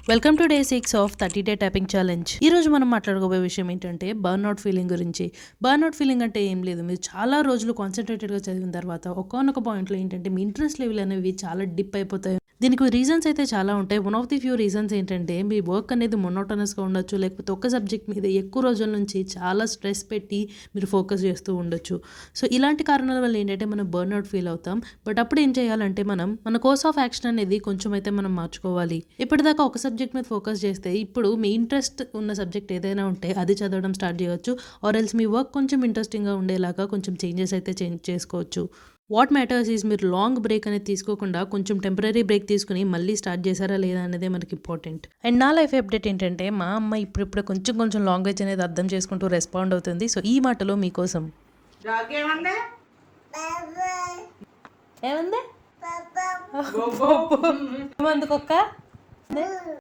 Welcome to day 6 of 30 day typing challenge. ఈ రోజు మనం మాట్లాడుకోబోయే విషయం ఏంటంటే బర్న్అవుట్ ఫీలింగ్ గురించి. బర్న్అవుట్ ఫీలింగ్ అంటే ఏం లేదు, మీరు చాలా రోజులు కాన్సన్ట్రేటెడ్గా చదివిన తర్వాత ఒకానొక పాయింట్లో ఏంటంటే మీ ఇంట్రెస్ట్ లెవెల్ అనేవి చాలా డిప్ అయిపోతాయి. దీనికి రీజన్స్ అయితే చాలా ఉంటాయి. One of the few reasons ఏంటంటే మీ వర్క్ అనేది మొనోటనస్గా ఉండొచ్చు, లేకపోతే ఒక సబ్జెక్ట్ మీద ఎక్కువ రోజుల నుంచి చాలా స్ట్రెస్ పెట్టి మీరు ఫోకస్ చేస్తూ ఉండొచ్చు. సో ఇలాంటి కారణాల వల్ల ఏంటంటే మనం బర్న్అవుట్ ఫీల్ అవుతాం. బట్ అప్పుడు ఏం చేయాలంటే మన కోర్స్ ఆఫ్ యాక్షన్ అనేది కొంచెం అయితే మనం మార్చుకోవాలి. ఇప్పటిదాకా ఒక సబ్జెక్ట్ మీద ఫోకస్ చేస్తే ఇప్పుడు మీ ఇంట్రెస్ట్ ఉన్న సబ్జెక్ట్ ఏదైనా ఉంటే అది చదవడం స్టార్ట్ చేయవచ్చు. ఆర్ ఎల్స్ మీ వర్క్ కొంచెం ఇంట్రెస్టింగ్గా ఉండేలాగా కొంచెం చేంజెస్ అయితే చేసుకోవచ్చు. వాట్ మ్యాటర్స్ ఈజ్ మీరు లాంగ్ బ్రేక్ అనేది తీసుకోకుండా కొంచెం టెంపరీ బ్రేక్ తీసుకుని మళ్ళీ స్టార్ట్ చేశారా లేదా అనేది మనకి ఇంపార్టెంట్. అండ్ నా లైఫ్ అప్డేట్ ఏంటంటే మా అమ్మ ఇప్పుడు కొంచెం లాంగ్వేజ్ అనేది అర్థం చేసుకుంటూ రెస్పాండ్ అవుతుంది. సో ఈ మాటలో మీకోసం. ఏముంది